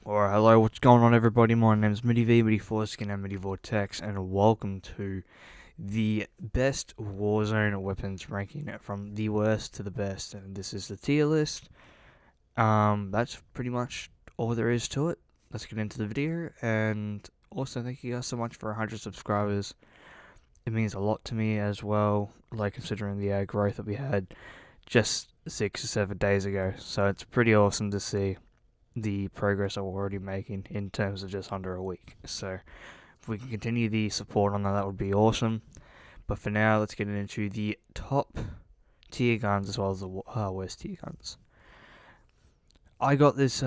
Alright, hello, what's going on everybody? My name is MidnightVortexx and MidnightVortexx, and welcome to the best Warzone weapons ranking it from the worst to the best, and this is the tier list. That's pretty much all there is to it. Let's get into the video, and also thank you guys so much for 100 subscribers. It means a lot to me as well, like considering the growth that we had just 6 or 7 days ago, so it's pretty awesome to see the progress that we're already making in terms of just under a week. So if we can continue the support on that, that would be awesome. But for now, let's get into the top tier guns as well as the worst tier guns. I got this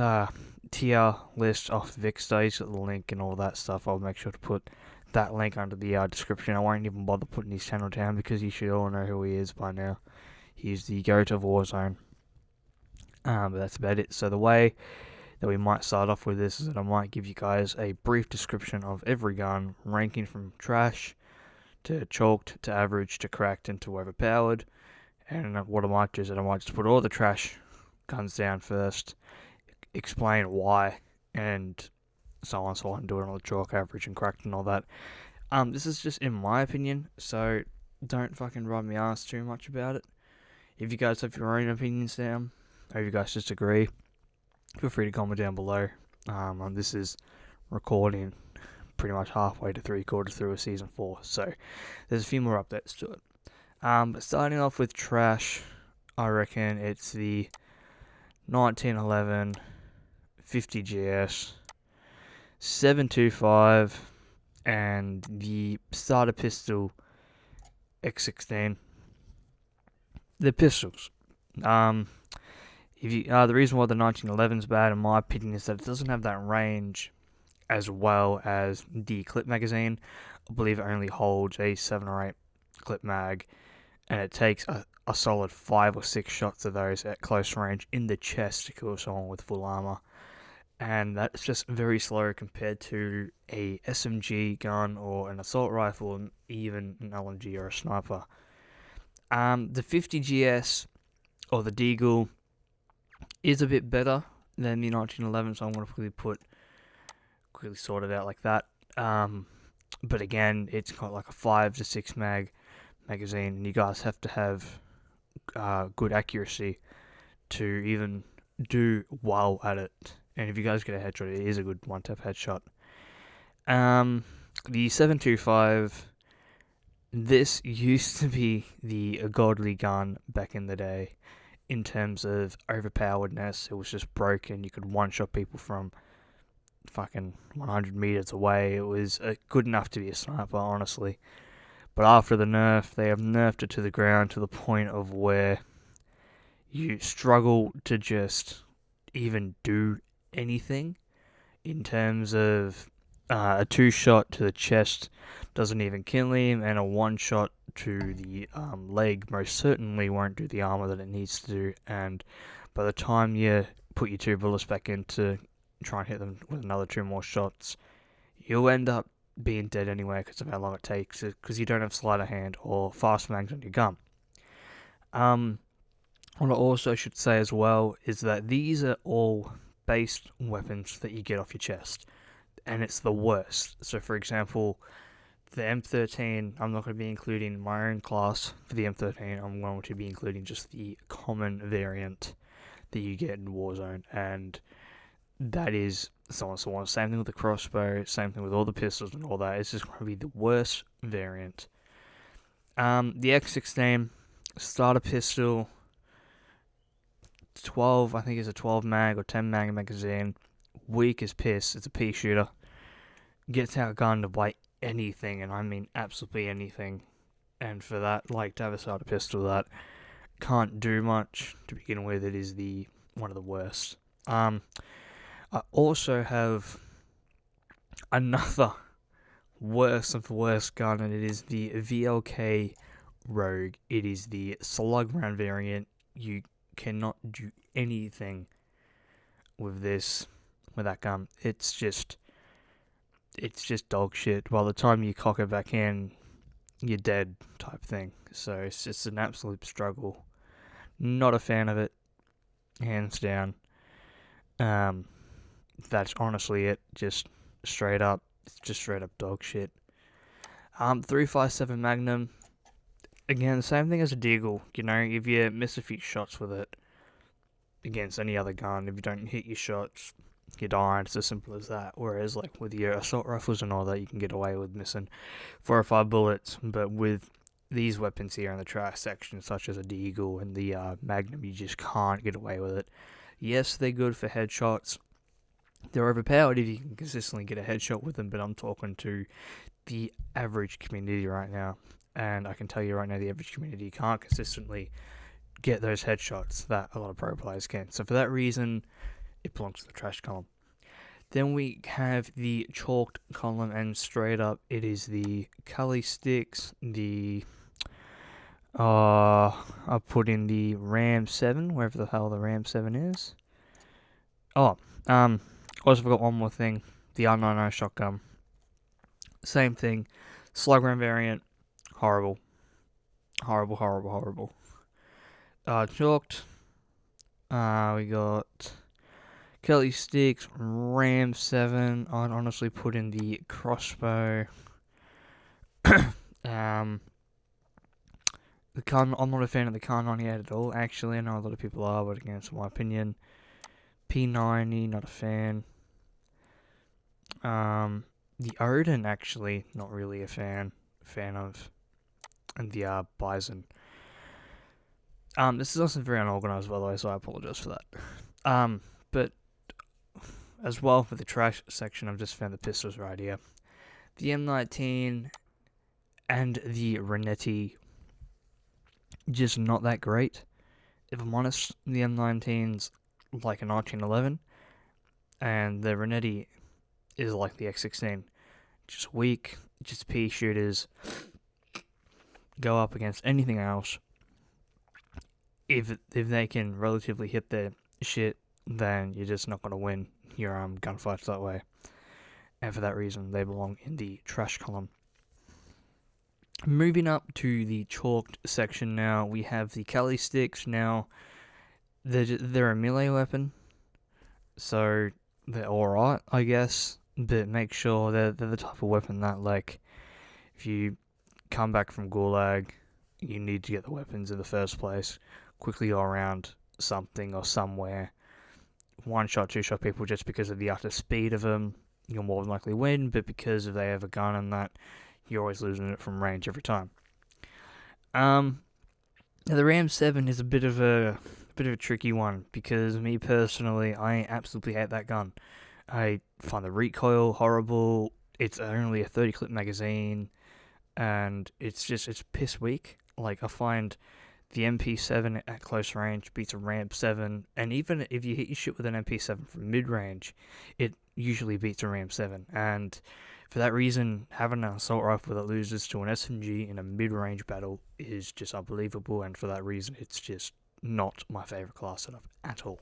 tier list off Vicstage, got the link and all that stuff. I'll make sure to put that link under the description. I won't even bother putting his channel down because you should all know who he is by now. He's the GOAT of Warzone. But that's about it. So the way that we might start off with this is that I might give you guys a brief description of every gun, ranking from trash to chalked to average to cracked and to overpowered. And what I might do is that I might just put all the trash guns down first, explain why, and so on, so I can do it on the chalk, average, and cracked and all that. This is just in my opinion, so don't fucking ride me ass too much about it. If you guys have your own opinions down, or if you guys disagree, feel free to comment down below. This is recording pretty much halfway to 3/4 through a season 4, so there's a few more updates to it. But starting off with trash, I reckon it's the 1911 50 GS 725 and the starter pistol X16. The pistols. The reason why the 1911 is bad, in my opinion, is that it doesn't have that range as well as the clip magazine. I believe it only holds a 7 or 8 clip mag, and it takes a solid 5 or 6 shots of those at close range in the chest to kill someone with full armor. And that's just very slow compared to a SMG gun or an assault rifle, and even an LMG or a sniper. The 50 GS or the Deagle is a bit better than the 1911, so I'm going to quickly sort it out like that. But again, it's got like a 5 to 6 magazine, and you guys have to have good accuracy to even do well at it. And if you guys get a headshot, it is a good one-tap headshot. The 725, this used to be the godly gun back in the day. In terms of overpoweredness, it was just broken. You could one-shot people from fucking 100 meters away. It was good enough to be a sniper, honestly. But after the nerf, they have nerfed it to the ground to the point of where you struggle to just even do anything. In terms of a 2-shot to the chest doesn't even kill him, and a 1-shot to the leg most certainly won't do the armor that it needs to do. And by the time you put your 2 bullets back in to try and hit them with another 2 more shots, you'll end up being dead anyway because of how long it takes, because you don't have sleight of hand or fast mags on your gun. What I also should say as well is that these are all based weapons that you get off your chest, and it's the worst. So for example, the M13, I'm not going to be including my own class for the M13. I'm going to be including just the common variant that you get in Warzone, and that is so on so on. Same thing with the crossbow, same thing with all the pistols and all that. It's just going to be the worst variant. The X16 starter pistol, 12, I think it's a 12 mag or 10 mag magazine. Weak as piss. It's a pea shooter. Gets outgunned by anything, and I mean absolutely anything. And for that, like, to have a starter pistol that can't do much to begin with, it is one of the worst. I also have another worst of the worst gun, and it is the VLK Rogue. It is the slug round variant. You cannot do anything with that gun. It's just dog shit. By the time you cock it back in, you're dead type thing. So it's just an absolute struggle. Not a fan of it, hands down. that's honestly it. Just straight up dog shit. 357 Magnum. Again, same thing as a Deagle. You know, if you miss a few shots with it against any other gun, if you don't hit your shots, you die. It's as simple as that. Whereas, like with your assault rifles and all that, you can get away with missing 4 or 5 bullets. But with these weapons here in the trash section, such as a Deagle and the Magnum, you just can't get away with it. Yes, they're good for headshots. They're overpowered if you can consistently get a headshot with them, but I'm talking to the average community right now. And I can tell you right now, the average community can't consistently get those headshots that a lot of pro players can. So for that reason, it belongs to the trash column. Then we have the chalked column, and straight up, it is the Cully sticks, the I put in the Ram 7, wherever the hell the Ram 7 is. Also forgot one more thing. The R90 shotgun. Same thing. Slug round variant. Horrible. Horrible. Chalked. We got Kelly sticks, Ram 7. I'd honestly put in the crossbow. I'm not a fan of the Kar 98 at all, actually. I know a lot of people are, but again, it's my opinion. P90, not a fan. The Odin, actually, not really a fan of. And the Bison. This is also very unorganized, by the way, so I apologize for that. But as well for the trash section, I've just found the pistols right here. The M19 and the Renetti, just not that great. If I'm honest, the M19's like a 1911, and the Renetti is like the X16. Just weak, just pea shooters. Go up against anything else. If they can relatively hit their shit, then you're just not going to win your gunfights that way. And for that reason, they belong in the trash column. Moving up to the chalked section now, we have the Kelly sticks. Now, they're a melee weapon, so they're alright, I guess. But make sure they're the type of weapon that, like, if you come back from Gulag, you need to get the weapons in the first place. Quickly go around something or somewhere. One shot, two shot people just because of the utter speed of them. You'll more than likely win, but because if they have a gun and that, you're always losing it from range every time. The Ram 7 is a bit of a tricky one because me personally, I absolutely hate that gun. I find the recoil horrible. It's only a 30 clip magazine, and it's piss weak. Like, I find the MP7 at close range beats a Ram 7, and even if you hit your shit with an MP7 from mid range, it usually beats a Ram 7. And for that reason, having an assault rifle that loses to an SMG in a mid range battle is just unbelievable. And for that reason, it's just not my favorite class setup at all.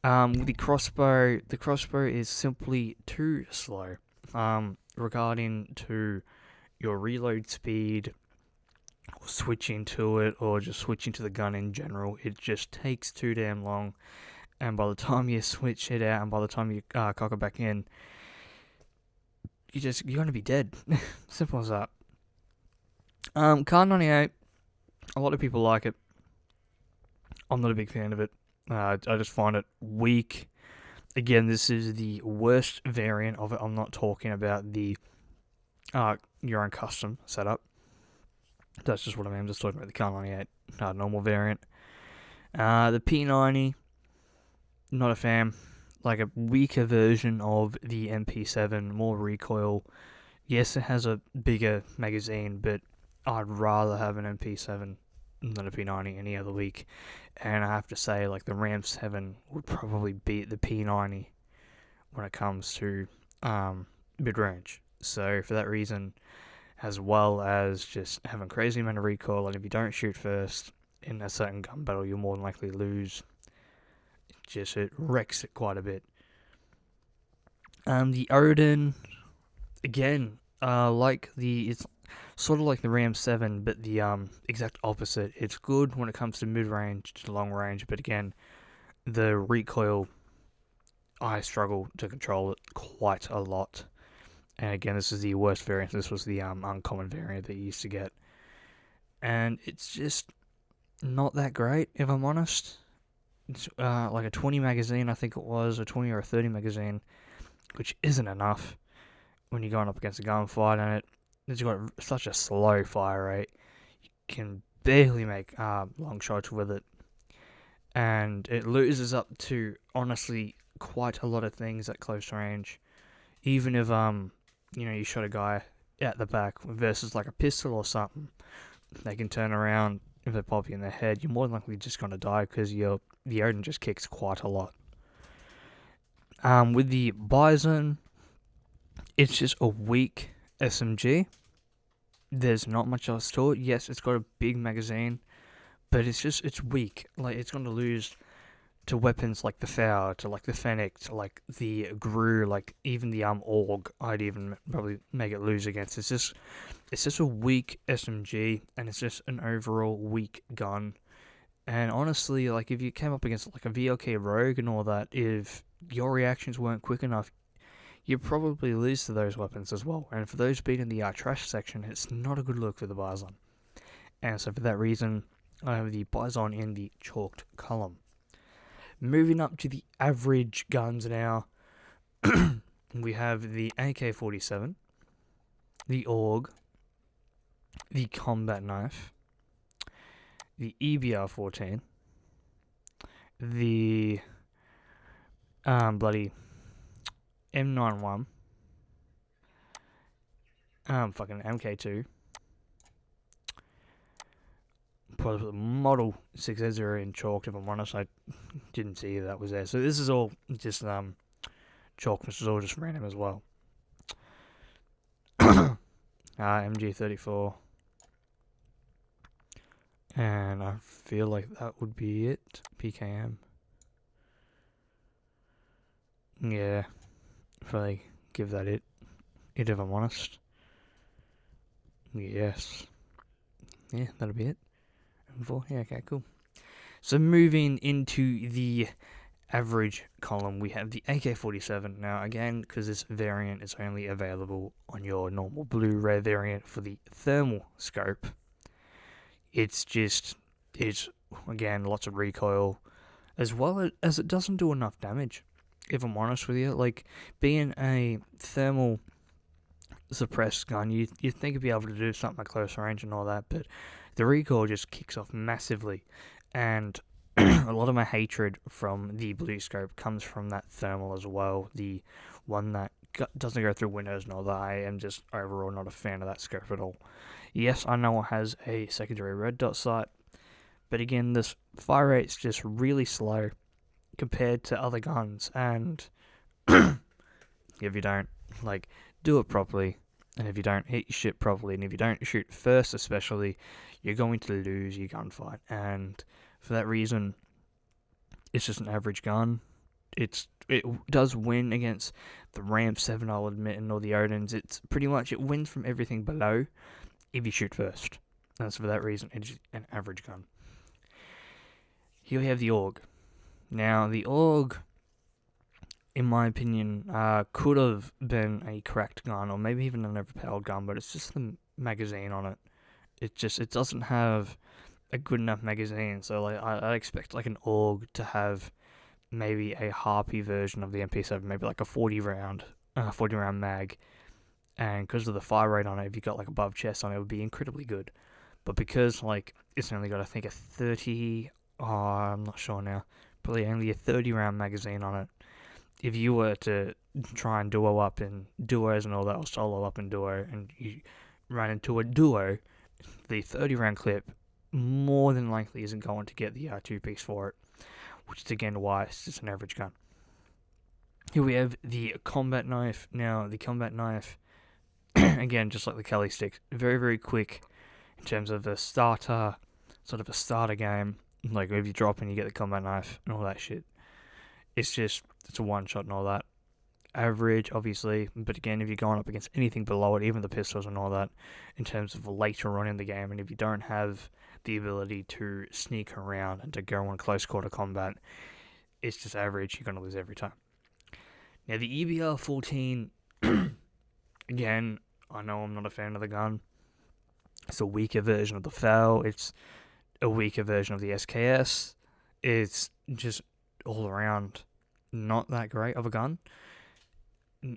The crossbow is simply too slow. Regarding to your reload speed, or switching to it, or just switching to the gun in general, it just takes too damn long. And by the time you switch it out, and by the time you cock it back in, you're gonna be dead. Simple as that. Kar 98, a lot of people like it. I'm not a big fan of it. I just find it weak. Again, this is the worst variant of it. I'm not talking about the your own custom setup. That's just what I mean. I'm just talking about the Kar 98 normal variant. The P90, not a fan. Like a weaker version of the MP7, more recoil. Yes, it has a bigger magazine, but I'd rather have an MP7 than a P90 any other week. And I have to say, like, the Ram 7 would probably beat the P90 when it comes to mid-range. So for that reason, as well as just having crazy amount of recoil, and if you don't shoot first in a certain gun battle, you'll more than likely lose. It wrecks it quite a bit. The Odin, again, it's sort of like the Ram 7, but the exact opposite. It's good when it comes to mid-range to long range, but again, the recoil I struggle to control it quite a lot. And again, this is the worst variant. This was the uncommon variant that you used to get. And it's just not that great, if I'm honest. It's like a 20 magazine, I think it was, a 20 or a 30 magazine, which isn't enough when you're going up against a gunfight, and it's got such a slow fire rate. You can barely make long shots with it. And it loses up to, honestly, quite a lot of things at close range. Even if, you shot a guy at the back versus like a pistol or something, they can turn around. If they pop you in the head, you're more than likely just going to die because the Odin just kicks quite a lot. With the Bison, it's just a weak SMG. There's not much else to it. Yes, it's got a big magazine, but it's weak. Like, it's going to lose to weapons like the Thau, to like the Fennec, to like the Gru, like even the Org. I'd even probably make it lose against. It's just a weak SMG, and it's just an overall weak gun. And honestly, like, if you came up against like a VLK Rogue and all that, if your reactions weren't quick enough, you'd probably lose to those weapons as well. And for those being in the trash section, it's not a good look for the Bison. And so for that reason, I have the Bison in the chalked column. Moving up to the average guns now, we have the AK-47, the AUG, the Combat Knife, the EBR-14, the bloody M91, fucking MK2, probably the Model 680 in chalked, if I'm honest. I didn't see that was there. So this is all just chalk. This is all just random as well. MG34. And I feel like that would be it. PKM. Yeah. If I give that it if I'm honest. Yes. Yeah, that'll be it. Yeah, okay, cool. So moving into the average column, we have the AK-47. Now, again, because this variant is only available on your normal blue-red variant for the thermal scope, it's again, lots of recoil, as well as it doesn't do enough damage, if I'm honest with you. Like, being a thermal suppressed gun, you think you'd be able to do something at close range and all that, but the recoil just kicks off massively. And a lot of my hatred from the blue scope comes from that thermal as well, the one that doesn't go through windows and all that. I am just overall not a fan of that scope at all. Yes, I know it has a secondary red dot sight, but again, this fire rate's just really slow compared to other guns, and if you don't, like, do it properly, and if you don't hit your shit properly, and if you don't shoot first especially, you're going to lose your gunfight. And for that reason, it's just an average gun. It does win against the Ramp 7, I'll admit, and all the Odins. It's pretty much, it wins from everything below if you shoot first. And so for that reason, it's an average gun. Here we have the AUG. Now, the AUG, in my opinion, could have been a cracked gun, or maybe even an overpowered gun, but it's just the magazine on it. It doesn't have a good enough magazine. So like I expect like an AUG to have maybe a harpy version of the MP7, maybe like a 40 round mag, and because of the fire rate on it, if you got like above chest on it, it would be incredibly good. But because like it's only got, I think, a 30, I'm not sure now, probably only a 30 round magazine on it. If you were to try and duo up in duos and all that, or solo up in duo, and you run into a duo, the 30 round clip more than likely isn't going to get the 2-piece for it, which is again why it's just an average gun. Here we have the combat knife. Now, the combat knife, again, just like the Kelly stick, very, very quick in terms of a starter game. Like, if you drop and you get the combat knife and all that shit, it's a one shot and all that. Average, obviously, but again, if you're going up against anything below it, even the pistols and all that, in terms of later on in the game, and if you don't have the ability to sneak around and to go on close quarter combat, it's just average. You're going to lose every time. Now, the EBR-14, again, I know I'm not a fan of the gun. It's a weaker version of the FAL. It's a weaker version of the SKS. It's just all around not that great of a gun.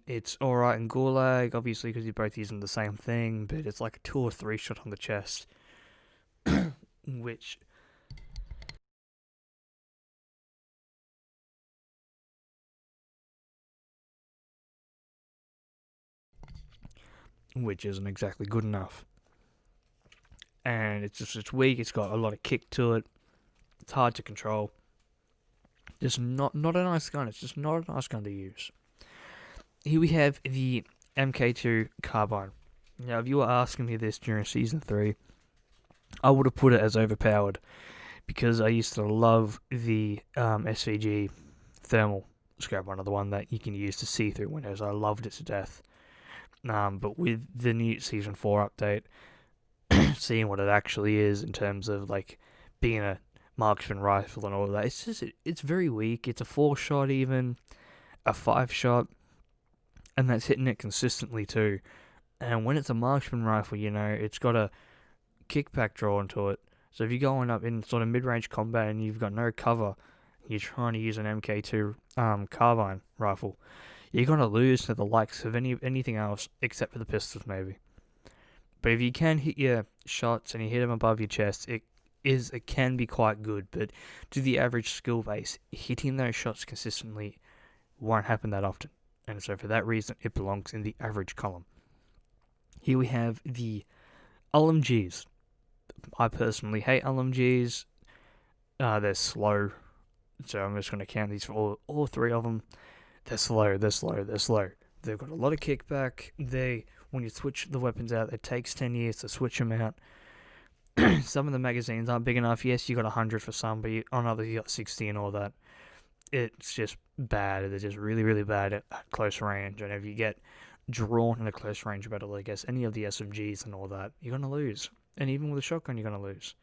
It's alright in Gulag, obviously, because you're both using the same thing, but it's like a 2 or 3 shot on the chest, which isn't exactly good enough. And it's weak. It's got a lot of kick to it. It's hard to control. Just not a nice gun. It's just not a nice gun to use. Here we have the MK2 carbine. Now, if you were asking me this during Season 3, I would have put it as overpowered, because I used to love the SVG thermal scope runner, the one that you can use to see through windows. I loved it to death. But with the new Season 4 update, seeing what it actually is in terms of like being a marksman rifle and all of that, it's very weak. It's a 4-shot, even a 5-shot, and that's hitting it consistently too. And when it's a marksman rifle, it's got a kickback drawn to it. So if you're going up in sort of mid-range combat and you've got no cover, you're trying to use an MK2 carbine rifle, you're gonna lose to the likes of anything else except for the pistols, maybe. But if you can hit your shots and you hit them above your chest, it can be quite good. But to the average skill base, hitting those shots consistently won't happen that often. And so for that reason, it belongs in the average column. Here we have the LMGs. I personally hate LMGs. They're slow. So I'm just going to count these for all 3 of them. They're slow. They've got a lot of kickback. When you switch the weapons out, it takes 10 years to switch them out. Some of the magazines aren't big enough. Yes, you got 100 for some, but on others you got 60 and all that. It's just bad. They're just really, really bad at close range. And if you get drawn in a close range battle against any of the SMGs and all that, you're going to lose. And even with a shotgun, you're going to lose.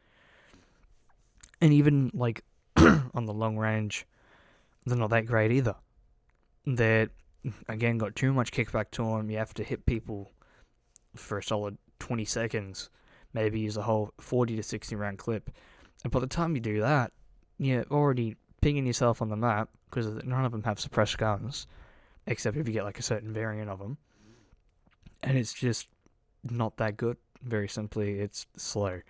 And even, like, on the long range, they're not that great either. They're, again, got too much kickback to them. You have to hit people for a solid 20 seconds. Maybe use a whole 40 to 60 round clip. And by the time you do that, you're already pinging yourself on the map, because none of them have suppressed guns, except if you get like a certain variant of them. And it's just not that good. Very simply, it's slow.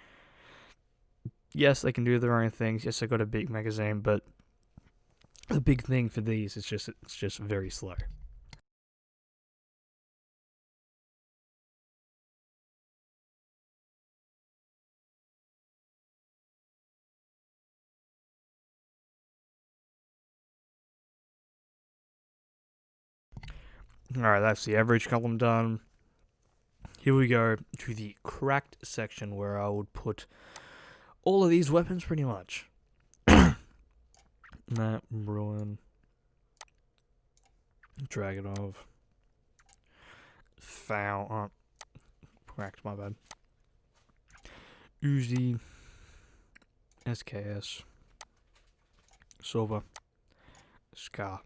Yes, they can do their own things. Yes, they've got a big magazine, but the big thing for these is it's just very slow. Alright, that's the average column done. Here we go to the cracked section, where I would put all of these weapons pretty much. Nah, Ruin, Dragonov, Foul, cracked, my bad. Uzi, SKS, Silver, Scar.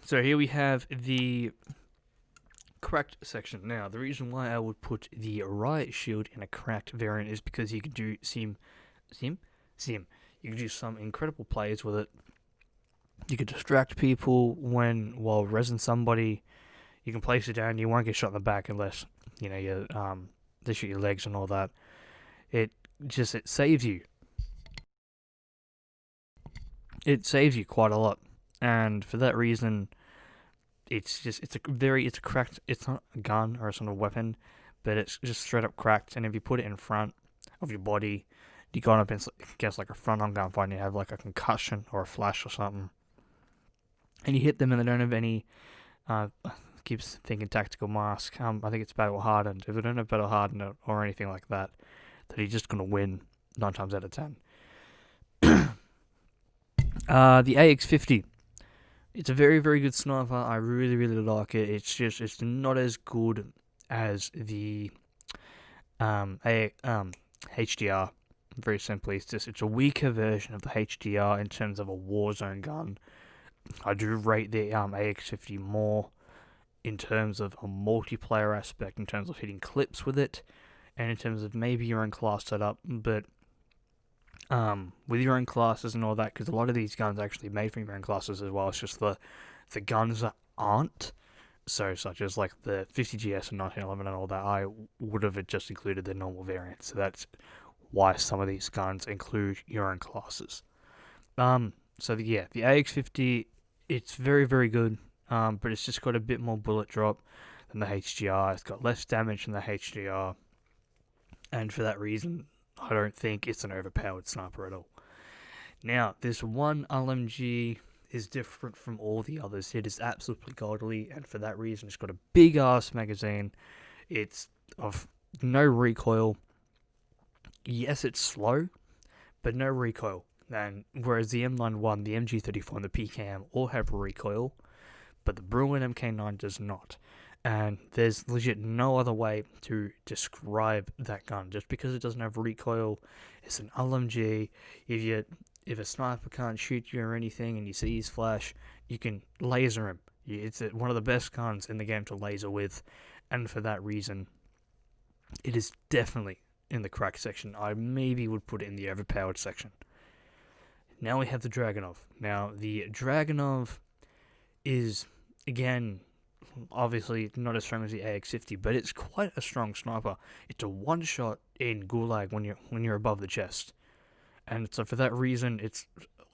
So here we have the cracked section. Now, the reason why I would put the riot shield in a cracked variant is because you could do you could do some incredible plays with it. You could distract people while rezzing somebody. You can place it down. You won't get shot in the back unless they shoot your legs and all that. It saves you. It saves you quite a lot, and for that reason, it's cracked. It's not a gun or some sort of weapon, but it's just straight up cracked. And if you put it in front of your body, you go up against like a front-on gunfight, and you have like a concussion or a flash or something, and you hit them and they don't have any. Keeps thinking tactical mask. I think it's battle hardened. If they don't have battle hardened or anything like that, then you're just gonna win 9 times out of 10. The AX50. It's a very, very good sniper. I really, really like it. It's not as good as the HDR. Very simply, it's a weaker version of the HDR in terms of a Warzone gun. I do rate the AX50 more in terms of a multiplayer aspect, in terms of hitting clips with it, and in terms of maybe your own class setup. But with your own classes and all that, because a lot of these guns are actually made for your own classes as well. It's just the guns that aren't. So, such as like the 50GS and 1911 and all that, I would have just included the normal variant. So that's why some of these guns include your own classes. The AX50, it's very, very good. But it's just got a bit more bullet drop than the HDR. It's got less damage than the HDR, and for that reason, I don't think it's an overpowered sniper at all. Now, this one LMG is different from all the others. It is absolutely godly, and for that reason, it's got a big ass magazine. It's of no recoil. Yes, it's slow, but no recoil. And whereas the M91, the MG34, and the PKM all have recoil, but the Bruin MK9 does not. And there's legit no other way to describe that gun. Just because it doesn't have recoil, it's an LMG. If a sniper can't shoot you or anything and you see his flash, you can laser him. It's one of the best guns in the game to laser with, and for that reason, it is definitely in the crack section. I maybe would put it in the overpowered section. Now we have the Dragunov. Now, the Dragunov is, again, obviously not as strong as the AX50, but it's quite a strong sniper. It's a one-shot in Gulag when you're above the chest. And so for that reason, it's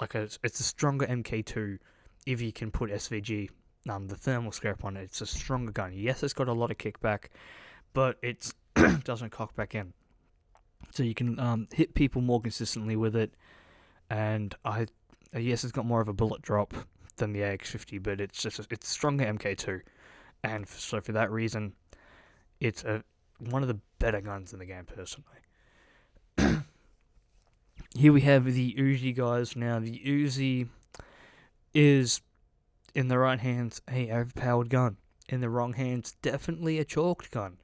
a stronger MK2 if you can put SVG, the thermal scope on it. It's a stronger gun. Yes, it's got a lot of kickback, but it doesn't cock back in. So you can hit people more consistently with it. And yes, it's got more of a bullet drop than the AX50, but it's stronger MK2. And so for that reason, it's one of the better guns in the game, personally. Here we have the Uzi, guys. Now, the Uzi is, in the right hands, a overpowered gun. In the wrong hands, definitely a chalked gun.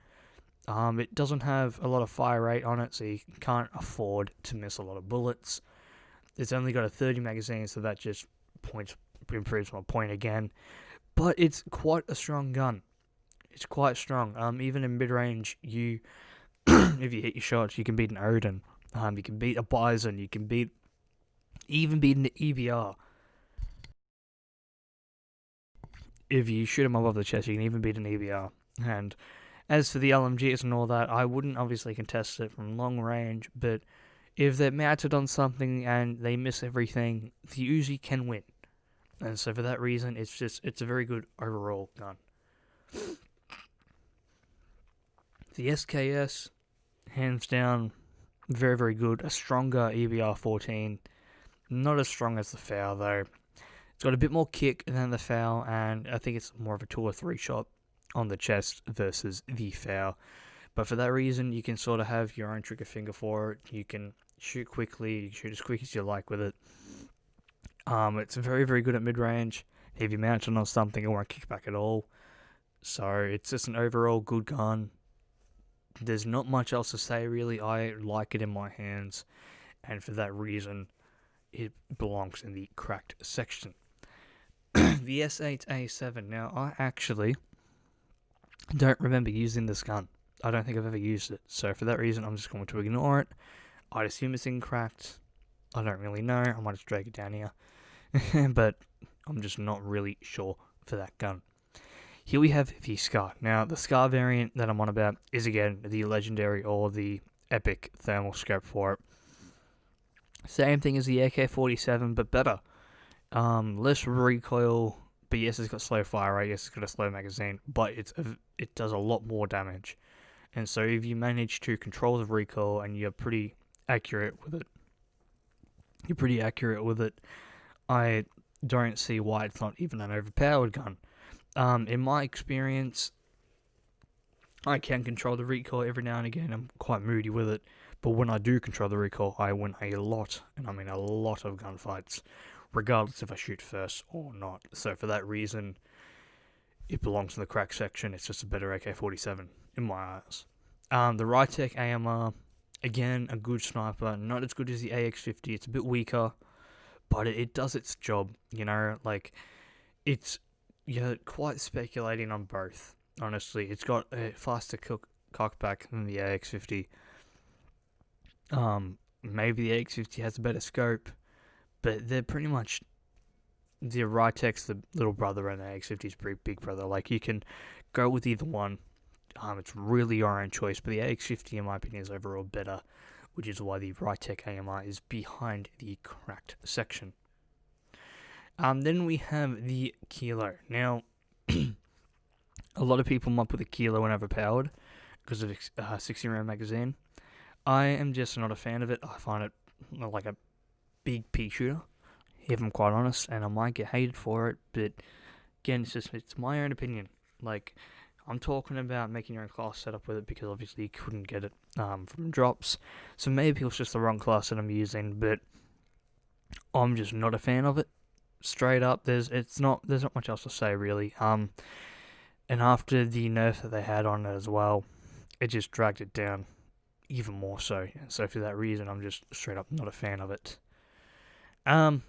It doesn't have a lot of fire rate on it, so you can't afford to miss a lot of bullets. It's only got a 30 magazine, so that just improves my point again. But it's quite a strong gun. It's quite strong. Even in mid-range, if you hit your shots, you can beat an Odin. You can beat a Bison. You can even beat an EBR. If you shoot them above the chest, you can even beat an EBR. And as for the LMGs and all that, I wouldn't obviously contest it from long range, but if they're mounted on something and they miss everything, the Uzi can win. And so for that reason, it's a very good overall gun. The SKS, hands down, very, very good. A stronger EBR-14. Not as strong as the FAL, though. It's got a bit more kick than the FAL, and I think it's more of a 2 or 3 shot on the chest versus the FAL. But for that reason, you can sort of have your own trigger finger for it. You can shoot quickly, you can shoot as quick as you like with it. It's very, very good at mid-range. If you mount it on something, it won't kick back at all. So it's just an overall good gun. There's not much else to say, really. I like it in my hands, and for that reason, it belongs in the cracked section. The S8A7. Now, I actually don't remember using this gun. I don't think I've ever used it. So for that reason, I'm just going to ignore it. I'd assume it's in cracked. I don't really know. I might just drag it down here. But I'm just not really sure for that gun. Here we have the Scar. Now, the Scar variant that I'm on about is, again, the legendary or the epic thermal scope for it. Same thing as the AK-47, but better. Less recoil, but yes, it's got slow fire rate, yes, it's got a slow magazine, but it does a lot more damage. And so if you manage to control the recoil and you're pretty accurate with it, I don't see why it's not even an overpowered gun. In my experience, I can control the recoil every now and again. I'm quite moody with it, but when I do control the recoil, I win a lot, and I mean a lot of gunfights, regardless if I shoot first or not. So for that reason, it belongs in the crack section. It's just a better AK-47 in my eyes. The Rytech AMR, again, a good sniper, not as good as the AX50. It's a bit weaker, but it does its job. You know, like it's you're quite speculating on both. Honestly, it's got a faster cockback than the AX50. Maybe the AX50 has a better scope, but they're pretty much the Rytech's the little brother and the AX50's pretty big brother. Like you can go with either one. It's really your own choice, but the AX50, in my opinion, is overall better, which is why the Rytech AMR is behind the cracked section. Then we have the Kilo. Now, a lot of people might put the Kilo in Overpowered because of 60 round magazine. I am just not a fan of it. I find it like a big pea shooter, if I'm quite honest, and I might get hated for it, but again, it's my own opinion. Like, I'm talking about making your own class setup with it because obviously you couldn't get it from drops, so maybe it was just the wrong class that I'm using, but I'm just not a fan of it. Straight up, there's not much else to say really. And after the nerf that they had on it as well, it just dragged it down even more so. And so for that reason, I'm just straight up not a fan of it. I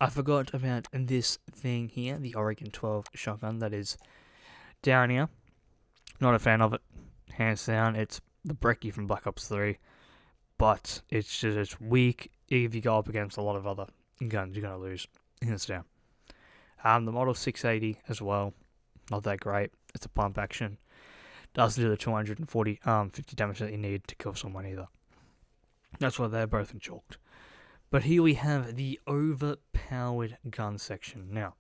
forgot about this thing here, the Oregon 12 shotgun that is down here. Not a fan of it, hands down. It's the brekkie from Black Ops 3, but it's weak. If you go up against a lot of other guns, you're gonna lose, hands down. The Model 680 as well, not that great. It's a pump action. Doesn't do the 250 damage that you need to kill someone either. That's why they're both chalked. But here we have the overpowered gun section. Now,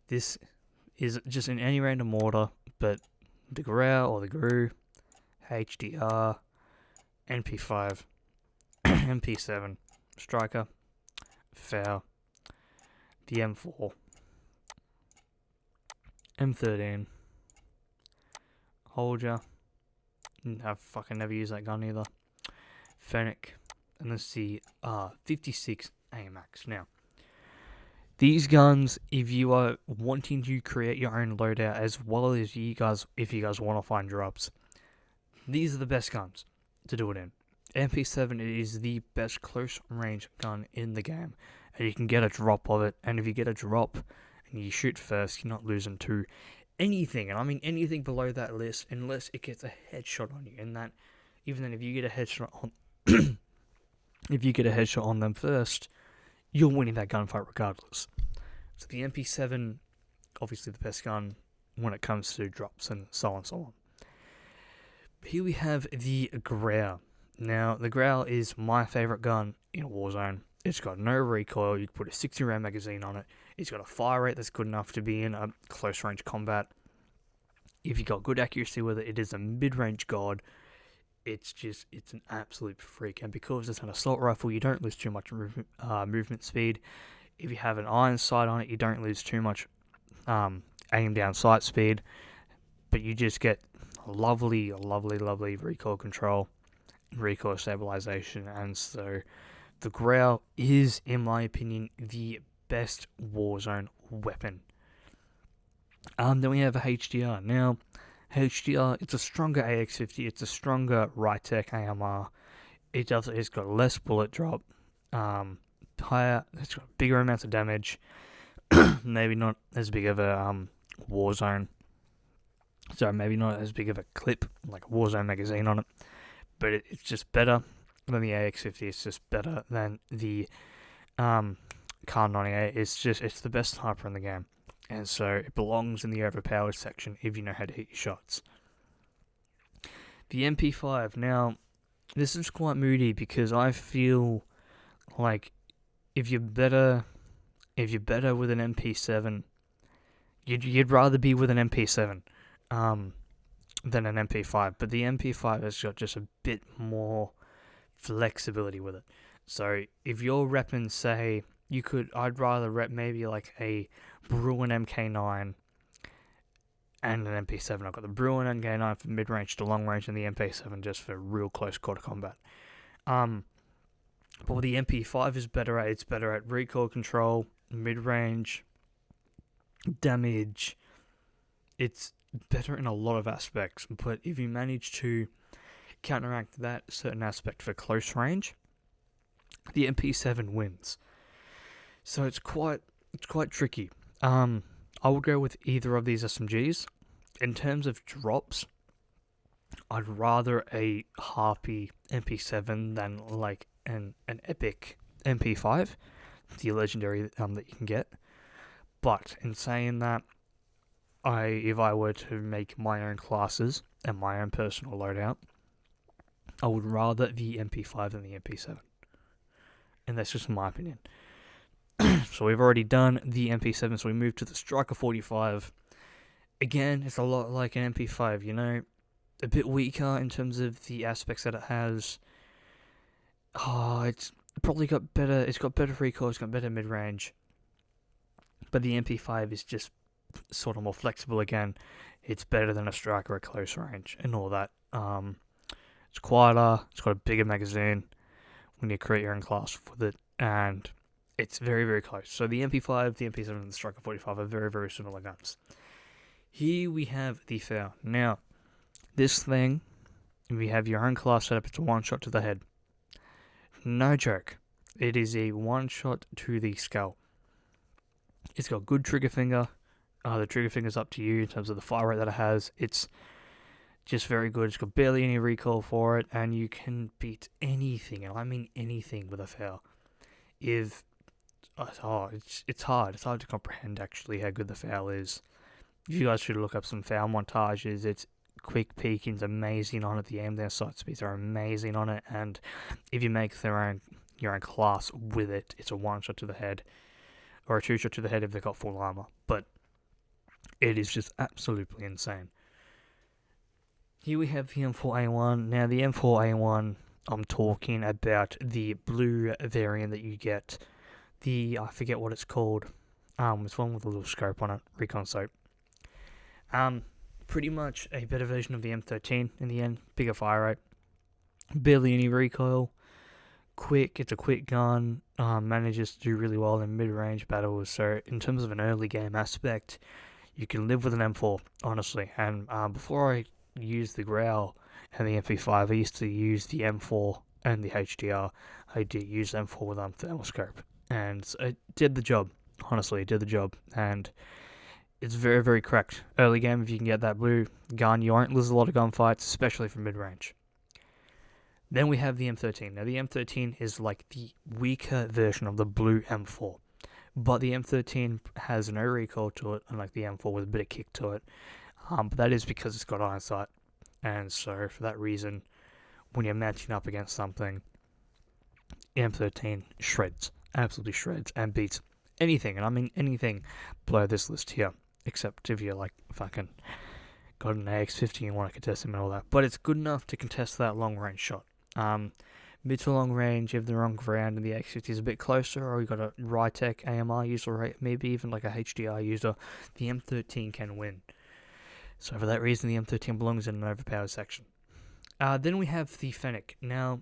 this is just in any random order, but the Grau or the GRU, HDR, NP5, MP7, Striker, FAL, the M4, M13, Holger. I've fucking never used that gun either. Fennec, and let's see, 56 AMAX. Now, these guns, if you are wanting to create your own loadout, as well as if you guys want to find drops, these are the best guns to do it in. MP7 is the best close range gun in the game, and you can get a drop of it. And if you get a drop and you shoot first, you're not losing to anything, and I mean anything below that list, unless it gets a headshot on you. And that, even then, if you get a headshot on, if you get a headshot on them first, you're winning that gunfight regardless. So the MP7, obviously the best gun when it comes to drops and so on and so on. Here we have the Grau. Now, the Grau is my favorite gun in Warzone. It's got no recoil. You can put a 60 round magazine on it. It's got a fire rate that's good enough to be in a close range combat. If you got good accuracy with it, it is a mid range god. It's an absolute freak. And because it's an assault rifle, you don't lose too much movement speed. If you have an iron sight on it, you don't lose too much aim down sight speed. But you just get lovely recoil control, recoil stabilization. And so the Grau is, in my opinion, the best Warzone weapon. Then we have a HDR. Now, HDR, it's a stronger AX50, it's a stronger Rytech AMR. It's got less bullet drop, higher, it's got bigger amounts of damage, maybe not as big of a Warzone, so maybe not as big of a clip, like a Warzone magazine on it, but it's just better than the AX50, it's just better than the Kar 98, it's the best sniper in the game. And so it belongs in the overpowered section if you know how to hit your shots. The MP5. Now, this is quite moody because I feel like if you're better with an MP7, you'd rather be with an MP7 than an MP5. But the MP5 has got just a bit more flexibility with it. So if you're repping, say, I'd rather rep maybe like a Bruin MK9 and an MP7. I've got the Bruin MK9 for mid-range to long-range and the MP7 just for real close quarter combat. But what the MP5 is better at, it's better at recoil control, mid-range, damage. It's better in a lot of aspects, but if you manage to counteract that certain aspect for close range, the MP7 wins. So it's quite tricky. I would go with either of these SMGs. In terms of drops, I'd rather a Harpy MP7 than like an epic MP5, the legendary that you can get. But in saying that, if I were to make my own classes and my own personal loadout, I would rather the MP5 than the MP7. And that's just my opinion. So we've already done the MP7, so we move to the Striker 45. Again, it's a lot like an MP5, you know, a bit weaker in terms of the aspects that it has. It's probably got better. It's got better recoil. It's got better mid range. But the MP5 is just sort of more flexible again. It's better than a Striker at close range and all that. It's quieter. It's got a bigger magazine when you create your own class with it, and it's very, very close. So the MP5, the MP7, and the Striker 45 are very, very similar guns. Here we have the FAL. Now, this thing, if you have your own class set up, it's a one-shot to the head. No joke. It is a one-shot to the skull. It's got good trigger finger. The trigger finger's up to you in terms of the fire rate that it has. It's just very good. It's got barely any recoil for it, and you can beat anything, and I mean anything, with a FAL. It's hard. It's hard to comprehend actually how good the FAL is. You guys should look up some FAL montages. It's quick peeking's amazing on it. The aim down sight speeds are amazing on it, and if you make your own class with it, it's a one shot to the head, or a two shot to the head if they've got full armor. But it is just absolutely insane. Here we have the M4A1. Now the M4A1, I'm talking about the blue variant that you get. I forget what it's called. It's one with a little scope on it, recon scope. Pretty much a better version of the M13 in the end. Bigger fire rate, barely any recoil, quick. It's a quick gun. Manages to do really well in mid-range battles. So in terms of an early game aspect, you can live with an M4, honestly. And before I used the Growl and the MP5, I used to use the M4 and the HDR. I did use M4 with thermal scope, and it did the job. Honestly, it did the job, and it's very, very cracked. Early game, if you can get that blue gun, you won't lose a lot of gunfights, especially from mid-range. Then we have the M13. Now, the M13 is like the weaker version of the blue M4. But the M13 has no recoil to it, unlike the M4 with a bit of kick to it. But that is because it's got iron sight. And so, for that reason, when you're matching up against something, M13 shreds. Absolutely shreds and beats anything. And I mean anything below this list here. Except if you're like fucking got an AX-50 and want to contest him and all that. But it's good enough to contest that long range shot. Mid to long range, if the wrong ground and the AX-50 is a bit closer, or you got a Rytech AMR user, or maybe even like a HDR user, the M13 can win. So for that reason, the M13 belongs in an overpowered section. Then we have the Fennec. Now,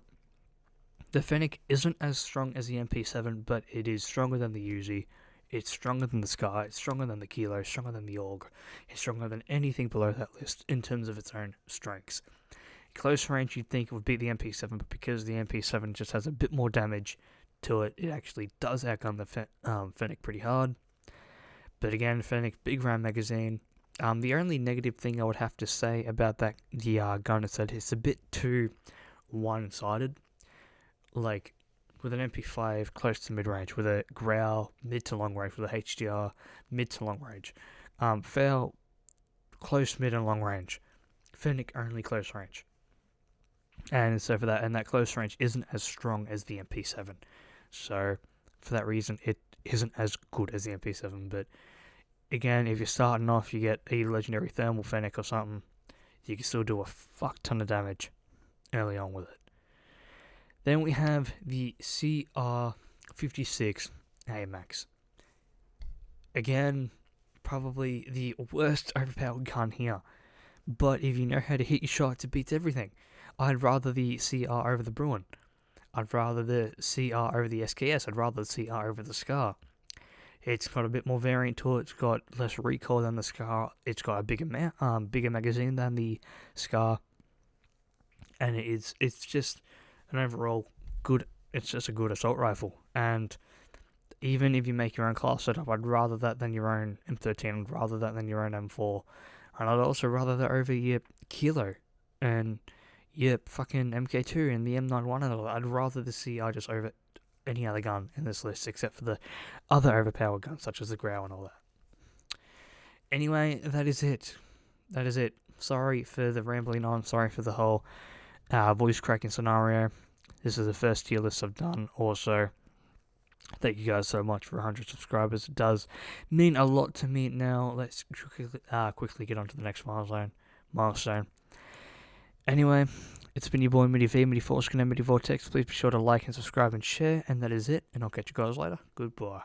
the Fennec isn't as strong as the MP7, but it is stronger than the Uzi. It's stronger than the Sky, it's stronger than the Kilo, it's stronger than the AUG, it's stronger than anything below that list in terms of its own strengths. Close range, you'd think it would beat the MP7, but because the MP7 just has a bit more damage to it, it actually does outgun the Fennec pretty hard. But again, Fennec, big round magazine. The only negative thing I would have to say about the gun is that it's a bit too one-sided. Like, with an MP5 close to mid-range, with a Growl mid to long range, with a HDR mid to long range. FAL close, mid, and long range. Fennec only close range. And so for that, and that close range isn't as strong as the MP7. So for that reason, it isn't as good as the MP7. But again, if you're starting off, you get a legendary thermal Fennec or something, you can still do a fuck ton of damage early on with it. Then we have the CR56 AMAX. Again, probably the worst overpowered gun here. But if you know how to hit your shots, it beats everything. I'd rather the CR over the Bruin. I'd rather the CR over the SKS. I'd rather the CR over the Scar. It's got a bit more variant to it. It's got less recoil than the Scar. It's got a bigger magazine than the Scar. and it's just an overall good. It's just a good assault rifle, and even if you make your own class setup, I'd rather that than your own M13. I'd rather that than your own M4, and I'd also rather that over your Kilo and your fucking MK2 and the M91 and all that. I'd rather the CI just over any other gun in this list, except for the other overpowered guns such as the Grau and all that. Anyway, that is it. That is it. Sorry for the rambling on. Sorry for the whole voice cracking scenario. This is the first tier list I've done. Also, thank you guys so much for 100 subscribers. It does mean a lot to me now. Let's quickly get on to the next milestone. Anyway, it's been your boy MidnightV, MidnightVortexx, and MidnightVortexx. Please be sure to like and subscribe and share. And that is it. And I'll catch you guys later. Goodbye.